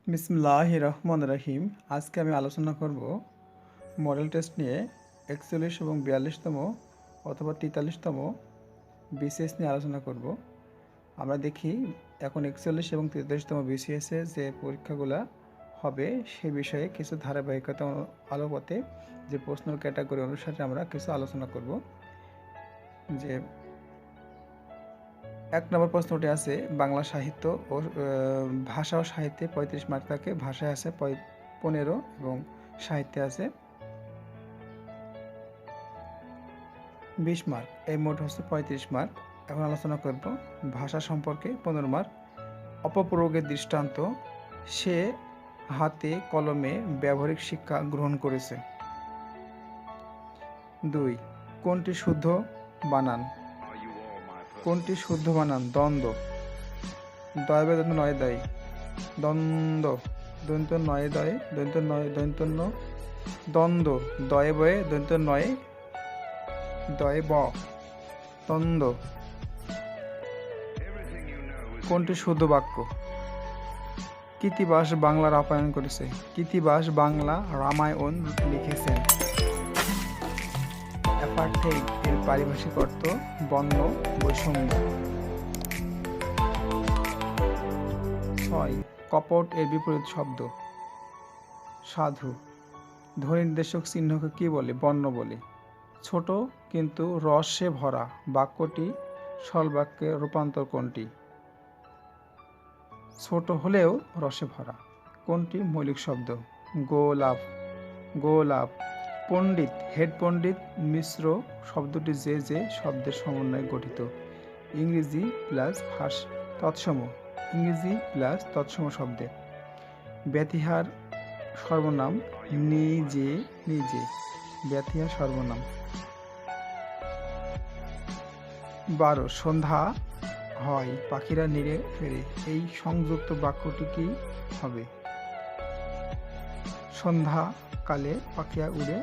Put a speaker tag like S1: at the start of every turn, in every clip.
S1: বিসমিল্লাহির রহমানির রহিম। আজকে আমি আলোচনা করব মডেল টেস্ট নিয়ে ৪১ এবং ৪২তম অথবা ৪৩তম বিসিএস নিয়ে আলোচনা করব। আমরা দেখি এখন ৪১ এবং ৪৩তম বিসিএসে যে পরীক্ষাগুলো হবে সে বিষয়ে কিছু ধারাবাহিকতা আলোকতে যে প্রশ্ন ক্যাটাগরি অনুসারে আমরা কিছু আলোচনা করব। যে ১ নম্বর প্রশ্নটি আছে বাংলা সাহিত্য ও ভাষা ও সাহিত্যে ৩৫ মার্ক থাকে, ভাষায় আছে ১৫ এবং সাহিত্যে আছে ২০ মার্ক। এই মোট হচ্ছে ৩৫ মার্ক। এখন আলোচনা করব ভাষা সম্পর্কে ১৫ মার্ক। অপপ্রয়োগের দৃষ্টান্ত: সে হাতে কলমে ব্যবহারিক শিক্ষা গ্রহণ করেছে। ২. কোনটি শুদ্ধ বানান? কোনটি শুদ্ধ বানান? দ্বন্দ্ব। দয় দন্ত নয় দয়, দ্বন্দ্ব। দন্ত নয় দয়, দন্ত নয় দন্ত ন, দ্বন্দ্ব। দয়ে বয়ে দন্ত নয় দয়ে ব, দ্বন্দ্ব। কোনটি শুদ্ধ বাক্য? কৃত্তিবাস বাংলা রামায়ণ করেছে। কৃত্তিবাস বাংলা রামায়ণ লিখেছেন। অ্যাপার্থেইড এর পারিভাষিক অর্থ বর্ণ বৈষম্য। ৬. কপট এর বিপরীত শব্দ? সাধু। ধ্বনি নির্দেশক চিহ্নকে কি বলে? বর্ণ বলে। ছোট কিন্তু রসে ভরা বাক্যটি সরল বাক্যে রূপান্তর কোনটি? ছোট হলেও রসে ভরা। কোনটি মৌলিক শব্দ? গোলাপ। গোলাপ। পণ্ডিত হেড পণ্ডিত মিশ্র শব্দটি যে যে শব্দের সমন্বয়ে গঠিত? ইংরেজি প্লাস তৎসম। ইংরেজি প্লাস তৎসম শব্দে। ব্যতিহার সর্বনাম নিজে নিজে। ব্যতিহার সর্বনাম। ১২. সন্ধ্যা হয় পাখিরা নিড়ে ফেরে। এই সংযুক্ত বাক্যটি কি হবে? সন্ধ্যাকালে পাখিরা উড়ে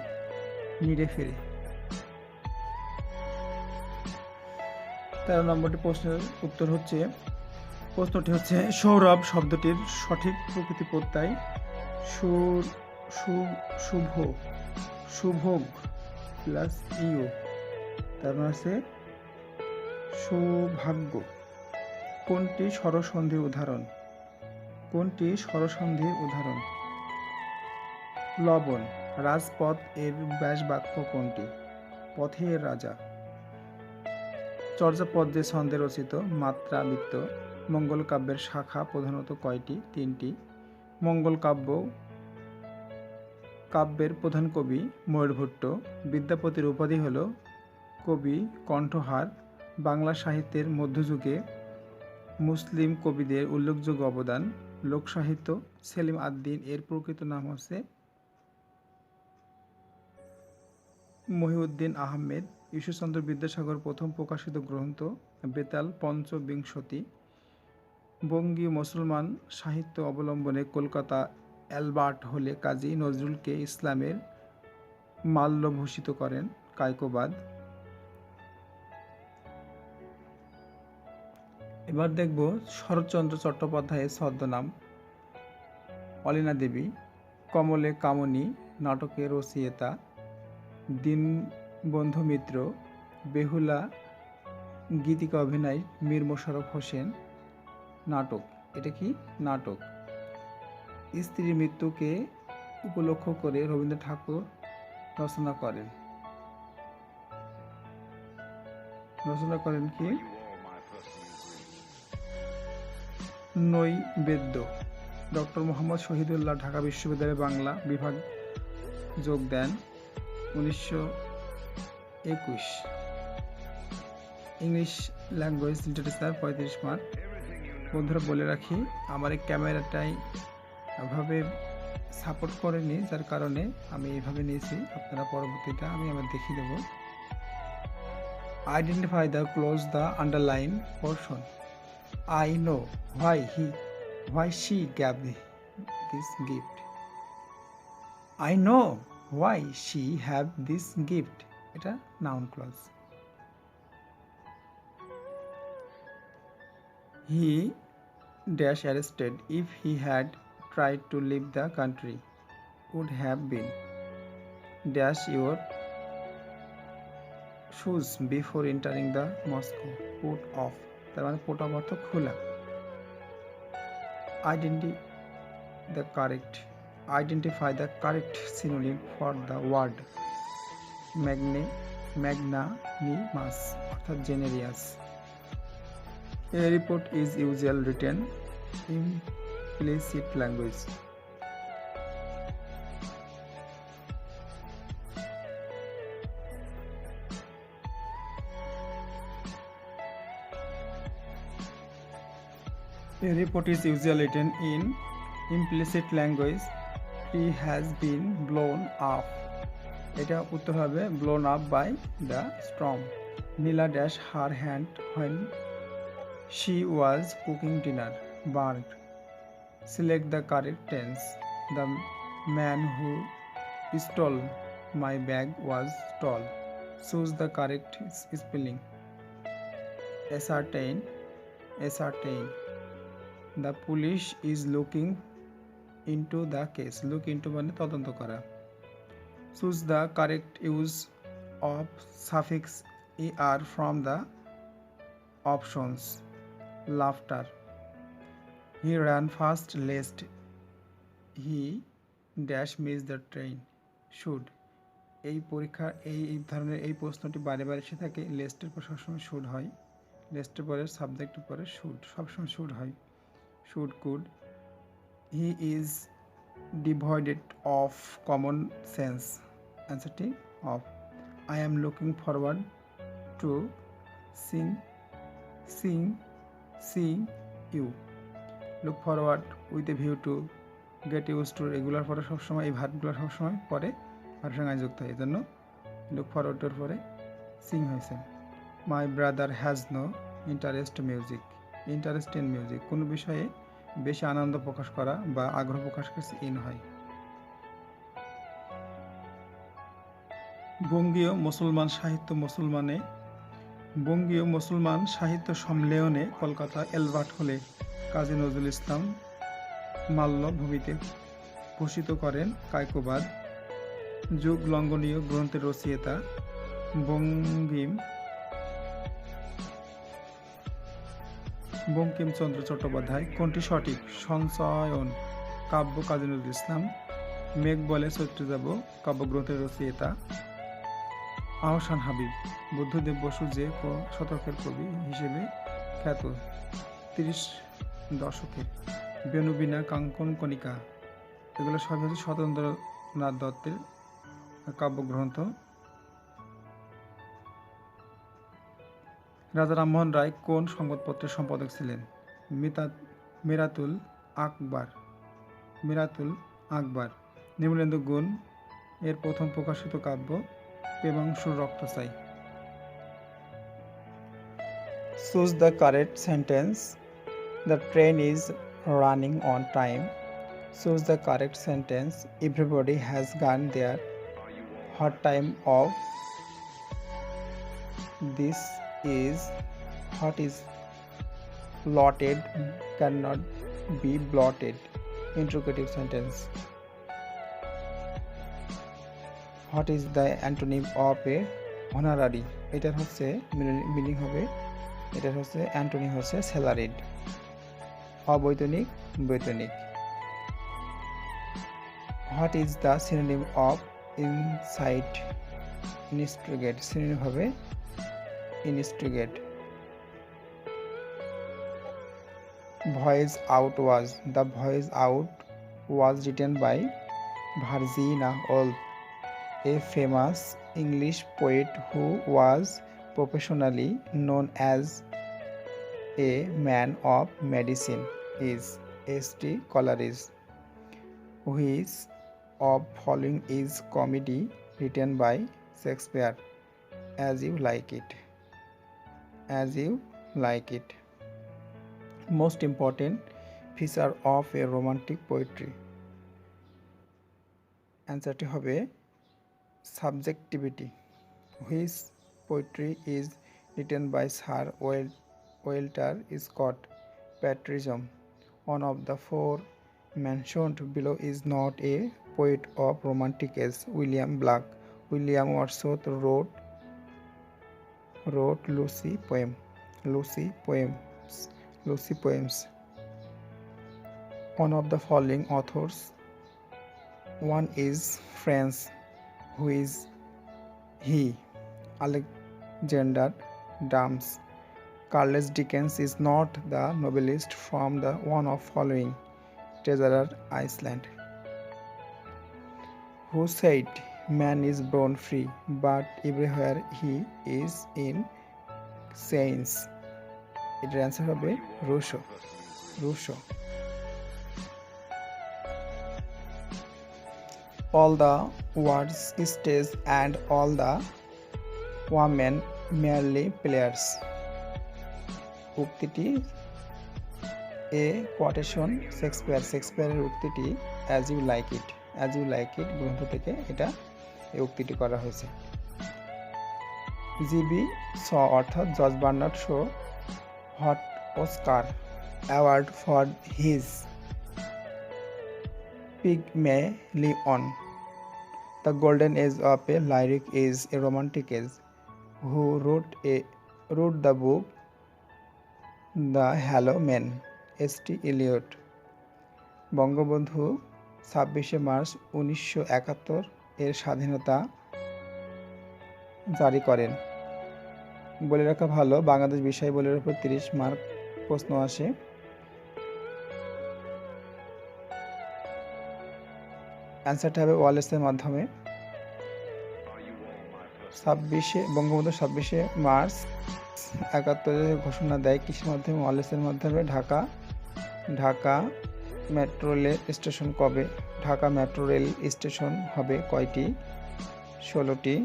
S1: নিড়ে ফেরে। ১৩ নম্বরটি প্রশ্নের উত্তর হচ্ছে, প্রশ্নটি হচ্ছে সৌরভ শব্দটির সঠিক প্রকৃতি প্রত্যয় শুভ, শুভোগ প্লাস ইও, তার মানে আছে সৌভাগ্য। কোনটি স্বরসন্ধির উদাহরণ? কোনটি স্বরসন্ধির উদাহরণ? লবণ। রাজপথ এর ব্যাস বাক্য কোনটি? পথের রাজা। চর্যাপদ যে ছন্দে রচিত মাত্রাবৃত্ত। মঙ্গল কাব্যের শাখা প্রধানত কয়টি? ৩টি। মঙ্গল কাব্যের প্রধান কবি ময়ূরভট্ট। বিদ্যাপতির উপাধি হল কবি কণ্ঠহার। বাংলা সাহিত্যের মধ্যযুগে মুসলিম কবিদের উল্লেখযোগ্য অবদান। লোকসাহিত্য সেলিম আদ-দ্বীন এর প্রকৃত নাম হচ্ছে মহিউদ্দিন আহমেদ। ঈশ্বরচন্দ্র বিদ্যাসাগর প্রথম প্রকাশিত গ্রন্থ বেতাল পঞ্চবিংশতি। বঙ্গীয় মুসলমান সাহিত্য অবলম্বনে কলকাতা অ্যালবার্ট হলে কাজী নজরুলকে ইসলামের মাল্যভূষিত করেন কায়কোবাদ। এবার দেখব শরৎচন্দ্র চট্টোপাধ্যায়ের ছদ্মনাম অলীনা দেবী। কমলে কামনী নাটকের রচয়িতা দীনবন্ধু মিত্র। বেহুলা গীতিকা অভিনয় মীর মোশাররফ হোসেন। নাটক, এটা কি? নাটক। স্ত্রীর মৃত্যুকে উপলক্ষ করে রবীন্দ্র ঠাকুর রচনা করেন কি? নৈবেদ্য। ডক্টর মোহাম্মদ শহীদুল্লাহ ঢাকা বিশ্ববিদ্যালয়ে বাংলা বিভাগ যোগ দেন ১৯২১। English language literature ৩৫ mark. বন্ধুরা বলে রাখি, আমার এই ক্যামেরাটাই এভাবে সাপোর্ট করেনি, যার কারণে আমি এইভাবে নিয়েছি। আপনারা পরবর্তীটা আমি আবার দেখিয়ে দেব। Identify the close the underline portion. I know why she gave this gift. I know why she have this gift. এটা noun clause. He dash arrested if he had tried to leave the country would have been dash your shoes before entering the Moscow. Put off তার মানে put off অর্থ খোলা। Identify the correct synonym for the word magnanimous অর্থাৎ generous. A report is usually written implicit language. A report is usually written in implicit language. He has been blown up. এটা উত্তর হবে blown up by the storm. Nila dashed her hand when she was cooking dinner. Burned. Select the correct tense. The man who stole my bag was tall. Choose the correct spelling. Ascertain. The police is looking into the case. Look into মানে তদন্ত করা। Choose the correct use of suffix er from the options. Laughter. He ran fast lest he dash miss the train. Should. এই পরীক্ষা এই ধরনের এই প্রশ্নটি বারে বারে এসে থাকে। লেস্টের পর সবসময় শুড হয়, লেস্টের পরে সাবজেক্টের পরে শুড, সবসময় শুড হয়। Should, could. He is devoid of common sense. Answer of. I am looking forward to seeing you. Look forward with a view to, get used to এগুলোর পরে সবসময় এই ভার্বগুলো সবসময় পরে ভার্বের সঙ্গে যুক্ত হয়, এই জন্য look forward এর পরে sing হয়েছে। My brother has no interest in music কোনো বিষয়ে বেশি আনন্দ প্রকাশ করা বা আগ্রহ প্রকাশ করছে ইন হয়। বঙ্গীয় মুসলমান সাহিত্য সম্মেলনে কলকাতা অ্যালবার্ট হলে কাজী নজরুল ইসলাম মাল্যভূমিতে ভূষিত করেন কায়কোবাদ। যুগ লঙ্ঘনীয় গ্রন্থের রচয়িতা বঙ্কিমচন্দ্র চট্টোপাধ্যায়। কোনটি সঠিক? সঞ্চয়ন কাব্য কাজী নজরুল ইসলাম। মেঘ বলে চৈত্রে যাব কাব্যগ্রন্থের রচয়িতা আহসান হাবিব। বুদ্ধদেব বসু যে শতকের কবি হিসেবে খ্যাত 30 দশকের। বেণুবীণা কাঙ্কন কণিকা এগুলো সব হচ্ছে সত্যেন্দ্রনাথ দত্তের কাব্যগ্রন্থ। রাজা রামমোহন রায় কোন সংবাদপত্রের সম্পাদক ছিলেন? মিরাতুল আকবর। নির্মলেন্দু গুণ এর প্রথম প্রকাশিত কাব্য প্রেমাংশুর রক্ত চাই। Choose the correct sentence. The train is running on time. Choose the correct sentence. Everybody has gone there. What time of this is? What is blotted cannot be blotted. Interrogative sentence. What is the antonym of a honorary? এটার হচ্ছে meaning হবে, এটার হচ্ছে Antony হচ্ছে salaried. অবৈতনিক, বৈতনিক। What is the synonym of instigate? synonym হবে instigate. Voice Out was. The Voice Out was written by Virginia Woolf, a famous English poet who was professionally known as a man of medicine. Is St. Coleridge. Which of following is comedy written by Shakespeare? As You Like It. Most important feature of a romantic poetry. অ্যান্সারটি হবে subjectivity. Which poetry is written by Sir Walter Scott? Patriotism. One of the four mentioned below is not a poet of romantic age. William Black. William Wordsworth wrote Lucy poems. Lucy poems. One of the following authors. One is French. Who is he? Alexander Dumas. Charles Dickens is not the novelist from the one of following. Treasurer Island. Who said man is born free, but everywhere he is in chains? এটার answer হবে Russo. All the words stage and all the women merely players. উক্তিটি a quotation শেক্সপিয়ারের উক্তিটি as you like it গ্রন্থ থেকে এই উক্তিটি করা হয়েছে। জিবি শ অর্থাৎ George Bernard Shaw got Oscar award for his Pygmalion. The golden age of a lyric is a romantic age. Who wrote the book the hollow man? S T. Eliot. Bangabandhu 26শে March 1971 এর স্বাধীনতা জারি করেন। বলে রাখা ভালো, বাংলাদেশ বিষয় বইয়ের উপর 30 মার্ক প্রশ্ন আসে। অ্যান্সারটা হবে ওয়ালেসের মাধ্যমে। বঙ্গবন্ধু 26শে মার্চ 71 ঘোষণা দেয় কিসের মাধ্যমে? ওয়ালেসের মাধ্যমে। ঢাকা মেট্রো রেল স্টেশন কবে? ঢাকা মেট্রো রেল স্টেশন হবে কয়টি? 16টি।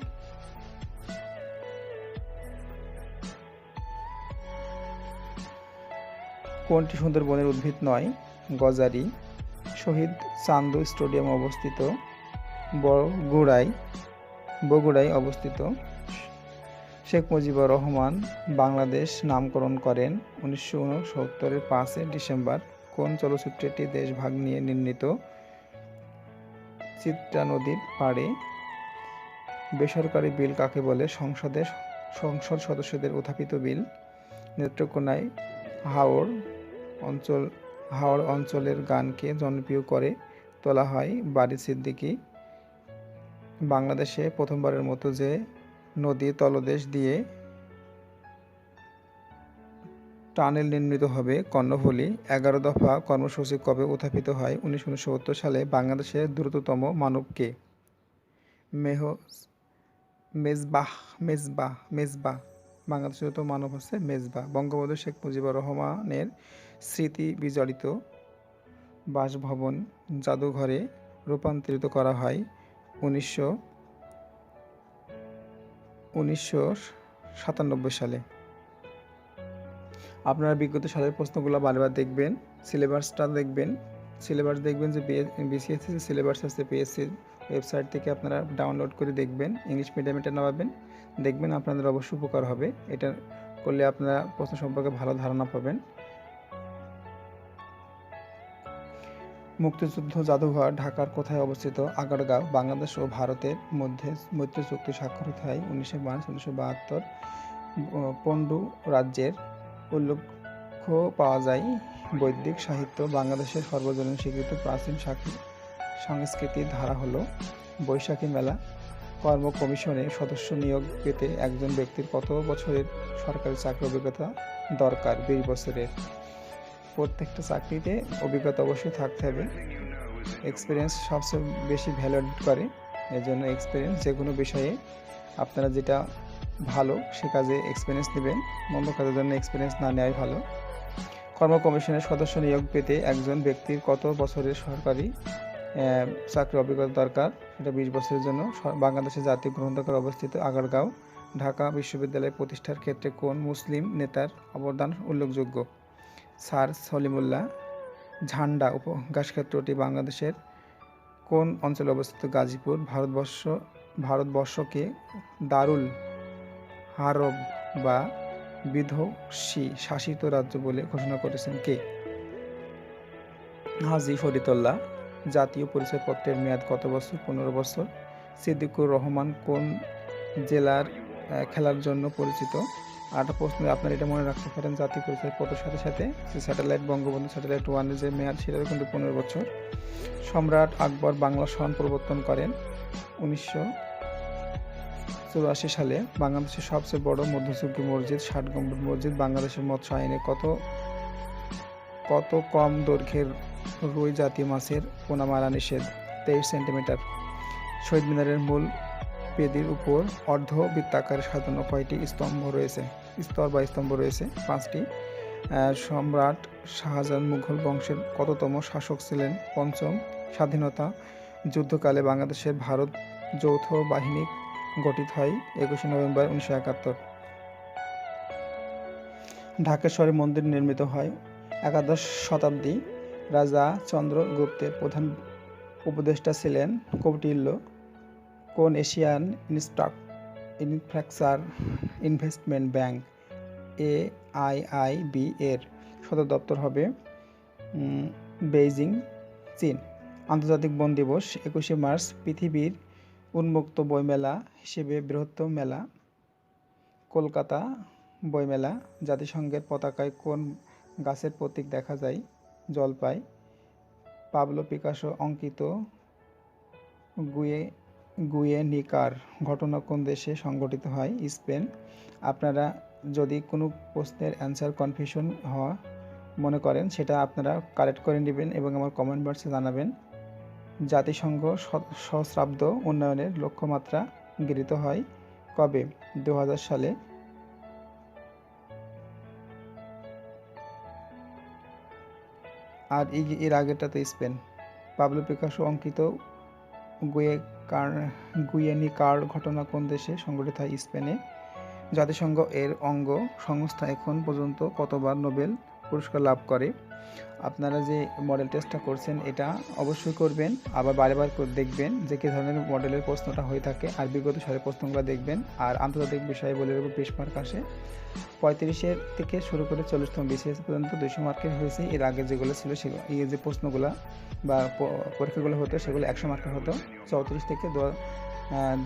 S1: কোনটি সুন্দরবনের উদ্ভিদ নয়? গজারি। শহীদ চান্দু স্টেডিয়াম অবস্থিত বগুড়ায় অবস্থিত। শেখ মুজিবুর রহমান বাংলাদেশ নামকরণ করেন 1969 5 ডিসেম্বর। কোন চলচ্চিত্রটি দেশভাগ নিয়ে নির্মিত? চিত্রা নদীর পাড়ে। বেসরকারি বিল কাকে বলে? সংসদ সদস্যদের উত্থাপিত বিল। নেত্রকোনায় হাওড় অঞ্চলের গানকে জনপ্রিয় করে তোলা হয় বারী সিদ্দিকী। বাংলাদেশে প্রথমবারের মতো যে নদী তলদেশ দিয়ে টানেল নির্মিত হবে কর্ণফুলী। 11 দফা কর্মসূচি কবে উত্থাপিত হয়? 1969 সালে। বাংলাদেশের দ্রুততম মানব কে? মেজবাহ। বাংলাদেশের দ্রুততম মানব হচ্ছে মেজবাহ। বঙ্গবন্ধু শেখ মুজিবুর রহমানের স্মৃতি বিজড়িত বাসভবন জাদুঘরে রূপান্তরিত করা হয় 1997 সালে। আপনারা বিগত সালের প্রশ্নগুলো বারবার দেখবেন, সিলেবাস দেখবেন যে বিসিএসসি যে সিলেবাস আছে পিএসসির ওয়েবসাইট থেকে আপনারা ডাউনলোড করে দেখবেন। ইংলিশ মিডিয়ামে এটা নামাবেন, দেখবেন আপনাদের অবশ্যই উপকার হবে। এটা করলে আপনারা প্রশ্ন সম্পর্কে ভালো ধারণা পাবেন। মুক্তিযুদ্ধ জাদুঘর ঢাকার কোথায় অবস্থিত? আগারগাঁও। বাংলাদেশ ও ভারতের মধ্যে মৈত্রী চুক্তি স্বাক্ষরিত হয় 19 মার্চ 1972। পণ্ডু রাজ্যের উল্লেখ পাওয়া যায় বৈদিক সাহিত্য। বাংলাদেশের সর্বজনীন স্বীকৃত প্রাচীন সংস্কৃতির ধারা হলো বৈশাখী মেলা। কর্ম কমিশনে সদস্য নিয়োগ পেতে একজন ব্যক্তির কত বছরের সরকারি চাকরি অভিজ্ঞতা দরকার? 20 বছরের। প্রত্যেকটা চাকরিতে অভিজ্ঞতা অবশ্যই থাকতে হবে। এক্সপিরিয়েন্স সবচেয়ে বেশি ভ্যালু করে, এর জন্য এক্সপিরিয়েন্স যে কোনো বিষয়ে আপনারা যেটা ভালো সে কাজে এক্সপিরিয়েন্স নেবেন, মন্দ কাজের জন্য এক্সপিরিয়েন্স না নেওয়াই ভালো। কর্ম কমিশনের সদস্য নিয়োগ পেতে একজন ব্যক্তির কত বছরের সরকারি চাকরি অভিজ্ঞতা দরকার? সেটা 20 বছরের জন্য। বাংলাদেশের জাতীয় গ্রন্থাগার অবস্থিত আগারগাঁও। ঢাকা বিশ্ববিদ্যালয় প্রতিষ্ঠার ক্ষেত্রে কোন মুসলিম নেতার অবদান উল্লেখযোগ্য? স্যার সলিমুল্লাহ। ঝান্ডা উপগ্যাসক্ষেত্রটি বাংলাদেশের কোন অঞ্চলে অবস্থিত? গাজীপুর। ভারতবর্ষকে দারুল হারব বা বিধ্বংসী শাসিত রাজ্য বলে ঘোষণা করেছেন কে? হাজী ফরিদুল্লাহ। জাতীয় পরিচয়পত্রের মেয়াদ কত বছর? 15 বছর। সিদ্দিকুর রহমান কোন জেলার খেলার জন্য পরিচিত? 8 প্রশ্ন আপনারা এটা মনে রাখতে পারেন, জাতীয় পরিচয়পত্রের সাথে সাথে যে স্যাটেলাইট বঙ্গবন্ধু স্যাটেলাইট 1 এর যে মেয়াদ সেটাও কিন্তু 15 বছর। সম্রাট আকবর বাংলা সন প্রবর্তন করেন 1984 সালে। বাংলাদেশের সবচেয়ে বড় মধ্যযুগীয় মসজিদ 60 গম্বুজ মসজিদ। বাংলাদেশের মৎস্য আইনে কত কম দৈর্ঘ্যের রুই জাতীয় মাছের পোনা মারা নিষেধ? 23 সেন্টিমিটার। শহীদ মিনারের মূল বেদির উপর অর্ধবৃত্তাকারে সাজানো কয়টি স্তম্ভ রয়েছে? স্তম্ভ রয়েছে 5টি। সম্রাট শাহজাহান মুঘল বংশের কততম শাসক ছিলেন? 5ম। স্বাধীনতা যুদ্ধকালে বাংলাদেশের ভারত যৌথ বাহিনী গঠিত হয় 21 নভেম্বর 1971। ঢাকেশ্বরী মন্দির নির্মিত হয় 11 শতাব্দী। রাজা চন্দ্রগুপ্তের প্রধান উপদেষ্টা ছিলেন কৌটিল্য। কোন Asian infrastructure investment bank AIIB এর সদর দপ্তর হবে বেইজিং, চীন। আন্তর্জাতিক বন দিবস 21শে মার্চ। পৃথিবীর উন্মুক্ত বইমেলা হিসেবে বৃহত্তম মেলা কলকাতা বইমেলা। জাতিসংঘের পতাকায় কোন গাছের প্রতীক দেখা যায়? জলপাই। পাবলো পিকাসো অঙ্কিত গুয়েনিকার ঘটনা কোন দেশে সংঘটিত হয়? স্পেন। আপনারা যদি কোনো প্রশ্নের অ্যান্সার কনফিউশন মনে করেন সেটা আপনারা কারেক্ট করে নেবেন এবং আমার কমেন্ট বক্সে জানাবেন। জাতিসংঘ সহস্রাব্দ উন্নয়নের লক্ষ্যমাত্রা গৃহীত হয় কবে? 2000 সালে। আর এর আগেরটা তো স্পেন। পাবলো পিকাসো অঙ্কিত গুয়েনিকার ঘটনা কোন দেশে সংঘটিত হয়? স্পেনে। জাতিসংঘ এর অঙ্গ সংস্থা এখন পর্যন্ত কতবার নোবেল পুরস্কার লাভ করে? আপনারা যে মডেল টেস্টটা করছেন এটা অবশ্যই করবেন, আবার বারেবার করে দেখবেন যে কী ধরনের মডেলের প্রশ্নটা হয়ে থাকে, আর বিগত সালের প্রশ্নগুলো দেখবেন। আর আন্তর্জাতিক বিষয়বলির উপর 20 মার্ক আসে। 35 থেকে শুরু করে 40তম BCS পর্যন্ত 200 মার্কের হয়েছে। এর আগে যেগুলো ছিল সেগুলো এই যে প্রশ্নগুলো বা পরীক্ষাগুলো হতো সেগুলো 100 মার্কের হতো। 34 থেকে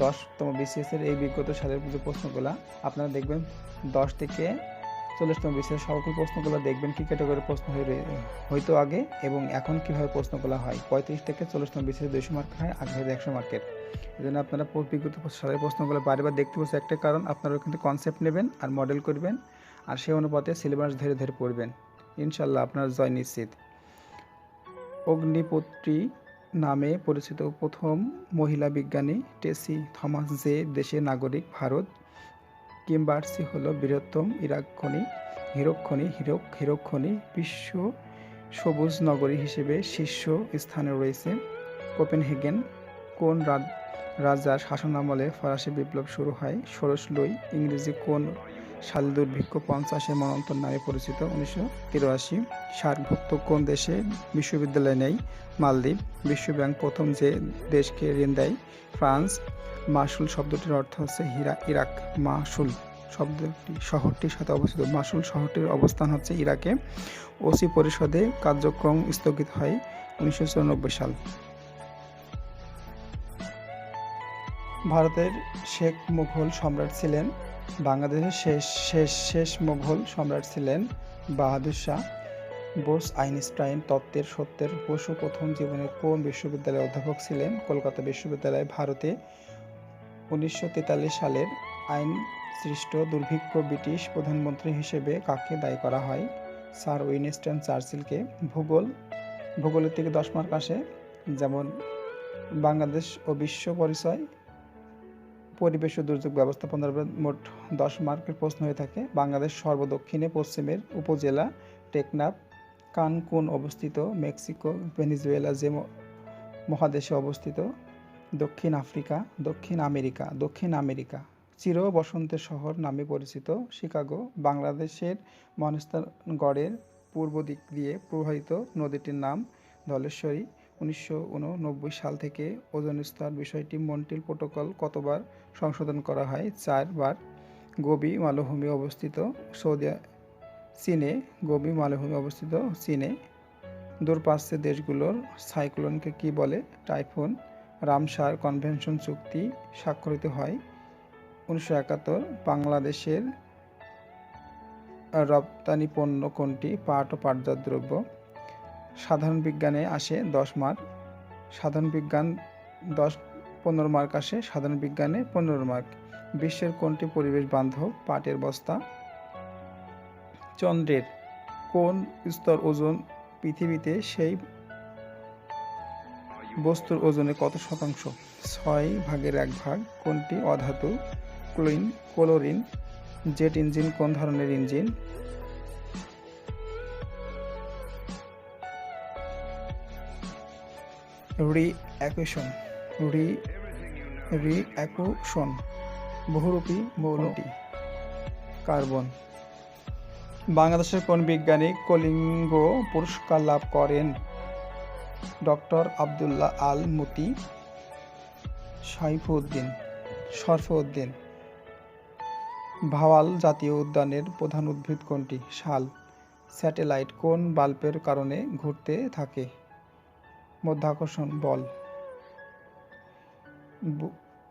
S1: 10তম BCS এর এই বিগত সালের যে প্রশ্নগুলো আপনারা দেখবেন 10 থেকে 40তম BCS সকল প্রশ্নগুলো দেখবেন কী ক্যাটাগরির প্রশ্ন হয়তো আগে এবং এখন কীভাবে প্রশ্নগুলো হয়। 35 থেকে 40তম BCS 200 মার্কের হয়, আগে হয়তো 100 মার্কের। এই জন্য আপনারা বিগত সালের প্রশ্নগুলো বারবার দেখতে বলছে একটাই কারণ, আপনারা কিন্তু কনসেপ্ট নেবেন আর মডেল করবেন আর সেই অনুপাতে সিলেবাস ধীরে ধীরে পড়বেন। ইনশাল্লাহ আপনার জয় নিশ্চিত। অগ্নিপত্রী নামে পরিচিত প্রথম মহিলা বিজ্ঞানী টেসি থমাস যে দেশের নাগরিক? ভারত। কিম্বার্সি হলো বৃহত্তম হীরক খনি বিশ্ব সবুজ নগরী হিসেবে শীর্ষ স্থানে রয়েছে। কোপেনহেগেন। কোন রাজার শাসনামলে ফরাসি বিপ্লব শুরু হয়? ষোড়শ লুই। ইংরেজি কোন সালে দুর্ভিক্ষ 50-এর মন্বন্তর নামে পরিচিত? 1983। সার্কভুক্ত কোন দেশে বিশ্ববিদ্যালয় নেই? মালদ্বীপ। বিশ্বব্যাংক প্রথম যে দেশকে ঋণ দেয়? ফ্রান্স। মাসুল শব্দটির অর্থ হচ্ছে ইরাক। মাসুল শহরটির সাথে অবস্থিত। মাসুল শহরটির অবস্থান হচ্ছে ইরাকে। ওসি পরিষদে কার্যক্রম স্থগিত হয় 1994 সাল। ভারতের শেষ মুঘল সম্রাট ছিলেন? বাংলাদেশের শেষ মুঘল সম্রাট ছিলেন বাহাদুর শাহ। বোস আইনস্টাইন তত্ত্বের সত্যের বসু প্রথম জীবনে কোন বিশ্ববিদ্যালয়ের অধ্যাপক ছিলেন? কলকাতা বিশ্ববিদ্যালয়। ভারতে 1943 সালের আইন সৃষ্ট দুর্ভিক্ষ ব্রিটিশ প্রধানমন্ত্রী হিসেবে কাকে দায়ী করা হয়? স্যার উইনস্টন চার্চিলকে। ভূগোলের থেকে 10 মার্ক আসে, যেমন বাংলাদেশ ও বিশ্ব পরিচয়, পরিবেশ ও দুর্যোগ ব্যবস্থাপনার মোট 10 মার্কের প্রশ্ন হয়ে থাকে। বাংলাদেশ সর্বদক্ষিণে পশ্চিমের উপজেলা টেকনাফ। কানকুন অবস্থিত? মেক্সিকো। ভেনেজুয়েলা যে মহাদেশে অবস্থিত? দক্ষিণ আমেরিকা। চির বসন্তের শহর নামে পরিচিত? শিকাগো। বাংলাদেশের মহাস্থানগড়ের পূর্ব দিক দিয়ে প্রবাহিত নদীটির নাম? ধলেশ্বরী। 1989 সাল থেকে ওজোন স্তর বিষয়টি মন্ট্রিল প্রোটোকল কতবার সংশোধন করা হয়? 4 বার। গোবি মালভূমি অবস্থিত চীনে? দূরপ্রাচ্যের দেশগুলোর সাইক্লোনকে কি বলে? টাইফুন। রামসার কনভেনশন চুক্তি স্বাক্ষরিত হয় 1971। বাংলাদেশের রপ্তানি পণ্য কোনটি? পাট ও পাটজাত দ্রব্য। সাধারণ বিজ্ঞানে আসে 10 মার্ক। সাধারণ বিজ্ঞান 15 মার্ক আসে। সাধারণ বিজ্ঞানে 15 মার্ক। বিশ্বের কোনটি পরিবেশ বান্ধব? পাটের বস্তা। চন্দ্রের কোন স্তর ওজন পৃথিবীতে সেই বস্তুর ওজনে কত শতাংশ? 6/1 কোনটি অধাতু? ক্লোরিন। জেট ইঞ্জিন কোন ধরনের ইঞ্জিন? রিঅ্যাকুশন। বহুরূপী মৌলটি? কার্বন। বাংলাদেশের কোন বিজ্ঞানী কলিঙ্গ পুরস্কার লাভ করেন? ডক্টর আব্দুল্লাহ আল মুতি। শরফুদ্দিন। ভাওয়াল জাতীয় উদ্যানের প্রধান উদ্ভিদ কোনটি? শাল। স্যাটেলাইট কোন বাল্বের কারণে ঘুরতে থাকে? মাধ্যাকর্ষণ বল।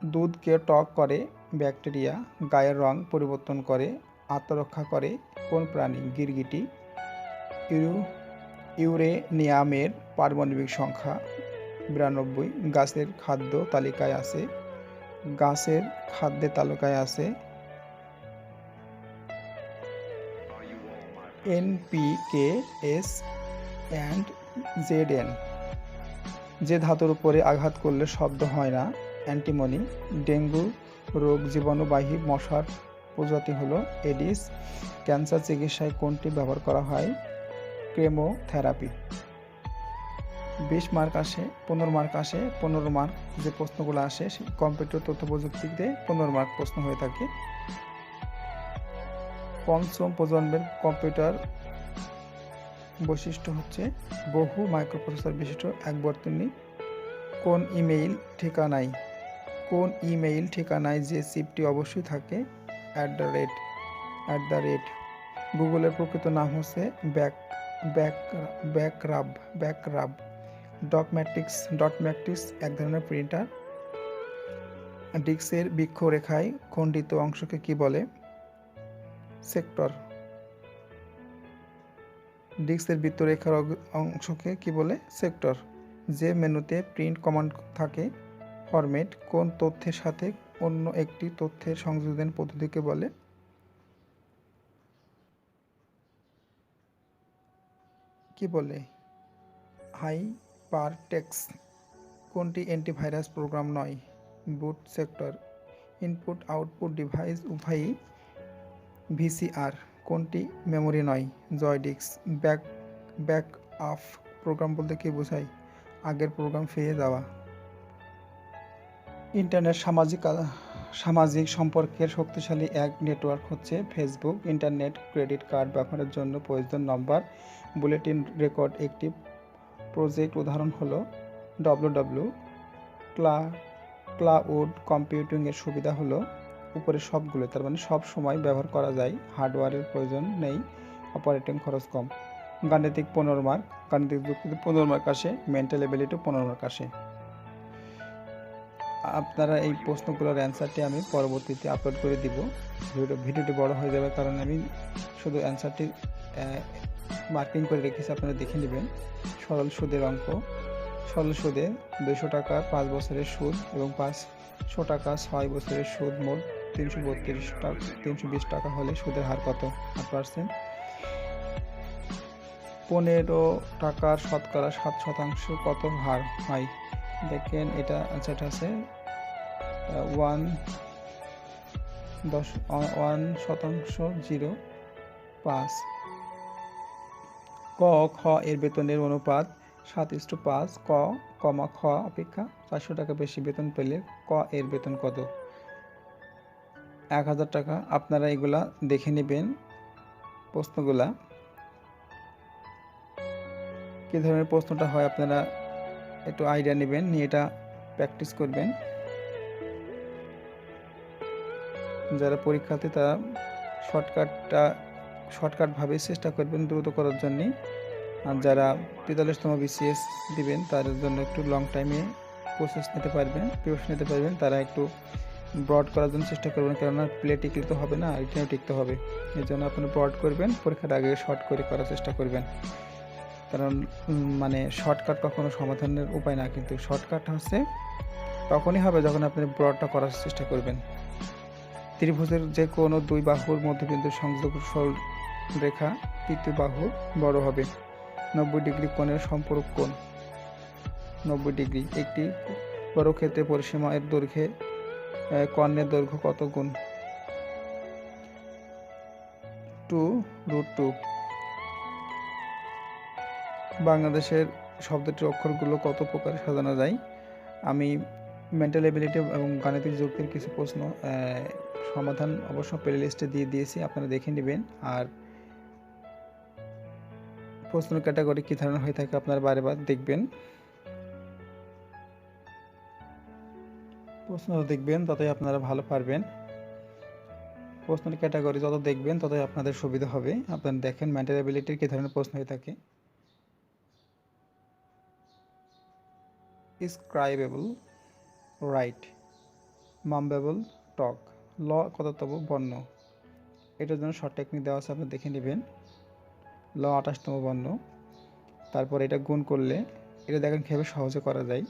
S1: দুধকে টক করে ব্যাকটেরিয়া। গায়ের রং পরিবর্তন করে আত্মরক্ষা করে কোন প্রাণী? গিরগিটি। ইউরেনিয়ামের পারমাণবিক সংখ্যা 92। গাছের খাদ্য তালিকায় আছে NPK, S and Zn। যে ধাতুর উপরে আঘাত করলে শব্দ হয় না? অ্যান্টিমনি। ডেঙ্গু রোগ জীবাণুবাহী মশার প্রজাতি হলো এডিস। ক্যান্সার চিকিৎসায় কোনটি ব্যবহার করা হয়? কেমোথেরাপি। 20 মার্ক আসে, 15 মার্ক আসে। 15 মার্ক যে প্রশ্নগুলো আসে কম্পিউটার তথ্য প্রযুক্তিতে 15 মার্ক প্রশ্ন হয়ে থাকে। পঞ্চম প্রজন্মের কম্পিউটার বৈশিষ্ট্য হচ্ছে বহু মাইক্রোপ্রসেসর বিশিষ্ট এক বর্তনী। কোন ইমেইল ঠিকানায় যে চিপটি অবশ্যই থাকে? @। গুগলের প্রকৃত নাম হচ্ছে ব্যাকরাব। ডট ম্যাট্রিক্স এক ধরনের প্রিন্টার। ডিস্কের বৃক্ষরেখায় খণ্ডিত অংশকে কি বলে? সেক্টর। ডিস্কের বৃত্তরেখার অংশকে কি বলে? সেক্টর। যে মেনুতে প্রিন্ট কমান্ড থাকে? ফরম্যাট। কোন তথ্যের সাথে অন্য একটি তথ্যের সংযোজন পদ্ধতিকে বলে? কি বলে? হাইপারটেক্সট। কোনটি অ্যান্টিভাইরাস প্রোগ্রাম নয়? Boot sector. Input output device উভয়ই VCR। কোনটি মেমোরি নয়? জয়ডিস্ক। ব্যাক আপ প্রোগ্রাম বলতে কি বোঝায়? আগের প্রোগ্রাম ফিরে যাওয়া। ইন্টারনেট সামাজিক সম্পর্কের শক্তিশালী এক নেটওয়ার্ক হচ্ছে ফেসবুক। ইন্টারনেট ক্রেডিট কার্ড ব্যবহারের জন্য প্রয়োজন নম্বর। বুলেটিন রেকর্ড একটি প্রজেক্ট উদাহরণ হলো WW। ক্লাউড কম্পিউটিং এর সুবিধা হলো উপরের সবগুলো, তার মানে সব সময় ব্যবহার করা যায়। হার্ডওয়্যারের প্রয়োজন নেই, অপারেটিং খরচ কম। গাণিতিক 15 মার্ক। গাণিতিক যুক্তিতে 15 মার্ক আসে। মেন্টাল এবিলিটি 15 মার্ক আসে। আপনারা এই প্রশ্নগুলোর অ্যান্সারটি আমি পরবর্তীতে আপলোড করে দিব। ভিডিওটি বড় হয়ে যাবে কারণ আমি শুধু অ্যান্সারটি মার্কিং করে রেখেছি, আপনারা দেখে নেবেন। সরল সুদের অঙ্ক। সরল সুদে 200 টাকা 5 বছরের সুদ এবং 500 টাকা 6 বছরের সুদ, মোট 320 টাকা হলে সুদের হার কত? 8%। 15 টাকার শতকরা 7% কত হার হয়? দেখেন এটা আনসারটা আছে 1.05। ক খ এর বেতনের অনুপাত 7:5। ক, খ অপেক্ষা 400 টাকা বেশি বেতন পেলে ক এর বেতন কত? 1000 টাকা। আপনারা এগুলা দেখে নেবেন প্রশ্নগুলা কি ধরনের প্রশ্নটা হয়, আপনারা একটু আইডিয়া নেবেন, নিয়ে এটা প্র্যাকটিস করবেন। যারা পরীক্ষার্থী তারা শর্টকাটভাবে চেষ্টা করবেন দ্রুত করার জন্যে। আর যারা 43তম বিসিএস দিবেন তাদের জন্য একটু লং টাইমে প্রসেস নিতে পারবেন, প্রিপারেশন নিতে পারবেন। তারা একটু ব্রড করার জন্য চেষ্টা করবেন, কেননা প্লে টিকলে তো হবে না, রিটেনও টিকতে হবে। এই জন্য আপনারা ব্রড করবেন, পরীক্ষার আগে শর্ট করে করার চেষ্টা করবেন। কারণ মানে শর্টকাট কখনো সমাধানের উপায় না, কিন্তু শর্টকাট হচ্ছে তখনই হবে যখন আপনি ব্রডটা করার চেষ্টা করবেন। ত্রিভুজের যে কোনো দুই বাহুর মধ্যবিন্দু সংযোগ সরল রেখা তৃতীয় বাহু বড় হবে। 90 ডিগ্রি কোণের সম্পূরক কোণ 90 ডিগ্রি। একটি বর্গক্ষেত্রের পরিসীমা এর দৈর্ঘ্যে কর্ণের দৈর্ঘ্য কত গুণ? 2√2। বাংলাদেশের শব্দটির অক্ষরগুলো কত প্রকারে সাজানো যায়? আমি মেন্টাল এবিলিটি এবং গাণিতিক যুক্তির কিছু প্রশ্ন সমাধান অবশ্য প্লে লিস্টে দিয়ে দিয়েছি, আপনারা দেখে নেবেন। আর প্রশ্ন ক্যাটাগরি কী ধরনের হয়ে থাকে আপনারা বারবার দেখবেন, প্রশ্ন দেখবেন ততই আপনারা ভালো পারবেন। প্রশ্নের ক্যাটাগরি যত দেখবেন ততই আপনাদের সুবিধা হবে। আপনারা দেখেন মেন্টাল এবিলিটির কী ধরনের প্রশ্ন হয়ে থাকে। স্ক্রাইবেবল, রাইট, মাম্বেবল, টক, ল কততম বর্ণ? এটার জন্য শর্ট টেকনিক দেওয়া আছে, আপনি দেখে নেবেন। ল 28তম বর্ণ। তারপর এটা গুণ করলে এটা দেখেন কীভাবে সহজে করা যায়।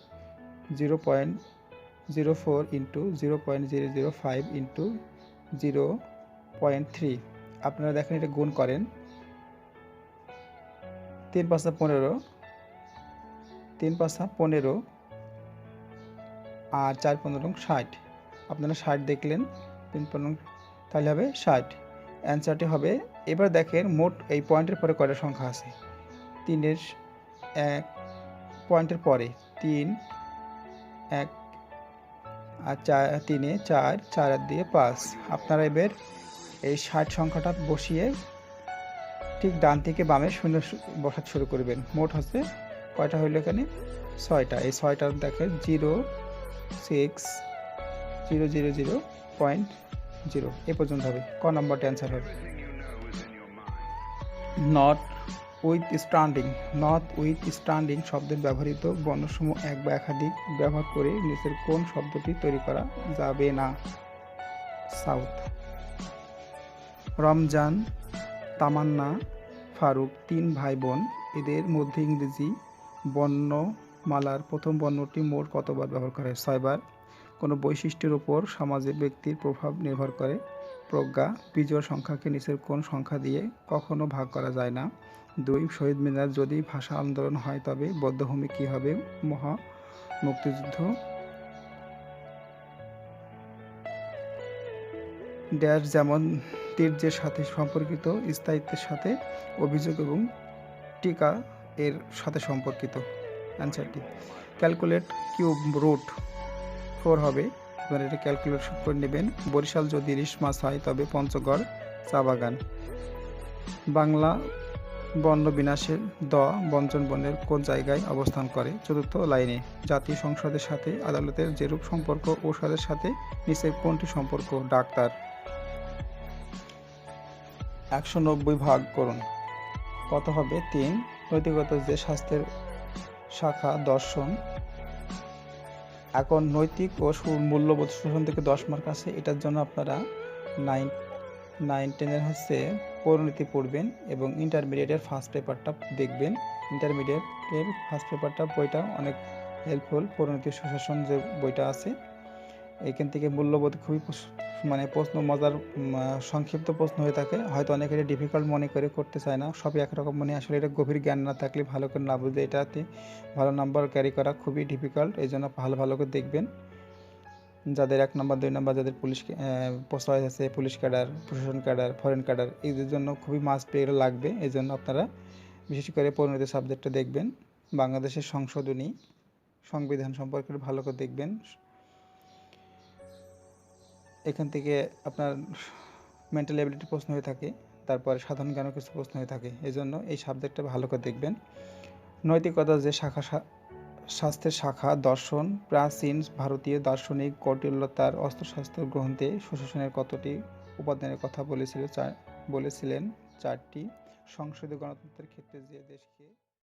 S1: 0.04 ইন্টু 0.005 ইন্টু 0.3। আপনারা দেখেন এটা গুণ করেন, 3 × 5 = 15, 3 × 5 = 15 আর 4 × 15 = 60। আপনারা 60 দেখলেন, 3 × 15 তাহলে হবে 60। অ্যান্সারটি হবে, এবার দেখেন মোট এই পয়েন্টের পরে কয়টা সংখ্যা আছে। 3-এর 1 পয়েন্টের পরে 3 1 আর 4 3-এ 4 4 আর দিয়ে 5। আপনারা এবার এই 60 সংখ্যাটা বসিয়ে ঠিক ডান থেকে বামে শূন্য বসাতে শুরু করবেন। মোট হচ্ছে কয়টা হইল এখানে? 6টা। এই 6টা দেখেন 0.000.0 এ পর্যন্ত হবে। ক নম্বরটা অ্যান্সার হবে। Not with standing. Not with standing শব্দের ব্যবহৃত বর্ণসমূহ এক বা একাধিক ব্যবহার করে নিচের কোন শব্দটি তৈরি করা যাবে না? সাউথ। রমজান, তামান্না, ফারুক 3 ভাই বোন। এদের মধ্যে ইংরেজি বর্ণমালার প্রথম বর্ণটি মোট কতবার ব্যবহার করে? 6 বার। কোনো বৈশিষ্ট্যের উপর সমাজে ব্যক্তির প্রভাব নির্ভর করে? প্রজ্ঞা। বিজোড় সংখ্যাকে নিচের কোন সংখ্যা দিয়ে কখনো ভাগ করা যায় না? 2 শহীদ মিনার যদি ভাষা আন্দোলন হয় তবে বধ্যভূমি কী হবে? মহা মুক্তিযুদ্ধ। ড্যাশ যেমন তীর্যের সাথে সম্পর্কিত, স্থায়িত্বের সাথে, অভিযোগ এবং টিকা এর সাথে সম্পর্কিত। অ্যান্সারটি ক্যালকুলেট কিউব রুট 4 হবে। এবার এটা ক্যালকুলেট করে নেবেন। বরিশাল যদি ইলিশ মাছ হয় তবে পঞ্চগড় চা বাগান। বাংলা বর্ণ বিন্যাসের দ ব্যঞ্জন বর্ণের কোন জায়গায় অবস্থান করে? 4র্থ লাইনে। জাতীয় সংসদের সাথে আদালতের যেরূপ সম্পর্ক ঔষধের সাথে নিচের কোনটি সম্পর্ক? ডাক্তার। 190 ভাগ করুন কত হবে? 3। নৈতিকতা যে শাস্ত্রের শাখা দর্শন। এখন নৈতিক ও মূল্যবোধ শোষণ থেকে 10 মার্ক আছে। এটার জন্য আপনারা 9-10-এর হচ্ছে পরিণতি পড়বেন এবং ইন্টারমিডিয়েটের ফার্স্ট পেপারটা দেখবেন। ইন্টারমিডিয়েটের ফার্স্ট পেপারটা বইটা অনেক হেল্পফুল। পরিণতি সুশাসন যে বইটা আছে, এইখান থেকে মূল্যবোধ খুবই মানে প্রশ্ন মজার সংক্ষিপ্ত প্রশ্ন হয়ে থাকে। হয়তো অনেকে এটা ডিফিকাল্ট মনে করে করতে চায় না, সবই একরকম মনে। আসলে এটা গভীর জ্ঞান না থাকলে, ভালো করে না বুঝলে এটাতে ভালো নাম্বার ক্যারি করা খুবই ডিফিকাল্ট। এই জন্য ভালো করে দেখবেন। যাদের 1 নম্বর 2 নম্বর যাদের পুলিশ পোস্ট আছে, পুলিশ ক্যাডার, প্রশাসন ক্যাডার, ফরেন ক্যাডার, এদের জন্য খুবই মাস্ট পে লাগবে। এই জন্য আপনারা বিশেষ করে পরিণতি সাবজেক্টটা দেখবেন। বাংলাদেশের সংশোধনী সংবিধান সম্পর্কে ভালো করে দেখবেন। এখান থেকে আপনার মেন্টাল এবিলিটি প্রশ্ন হয়ে থাকে, তারপরে সাধারণ জ্ঞানও কিছু প্রশ্ন হয়ে থাকে। এই জন্য এই সাবজেক্টটা ভালো করে দেখবেন। নৈতিকতা যে শাস্ত্রের শাখা দর্শন। প্রাচীন ভারতীয় দার্শনিক কৌটিল্য তার অস্ত্রশস্ত্র গ্রন্থে সুশাসনের কতটি উপাদানের কথা বলেছিলেন? 4টি। সংসদীয় গণতন্ত্রের ক্ষেত্রে যে দেশকে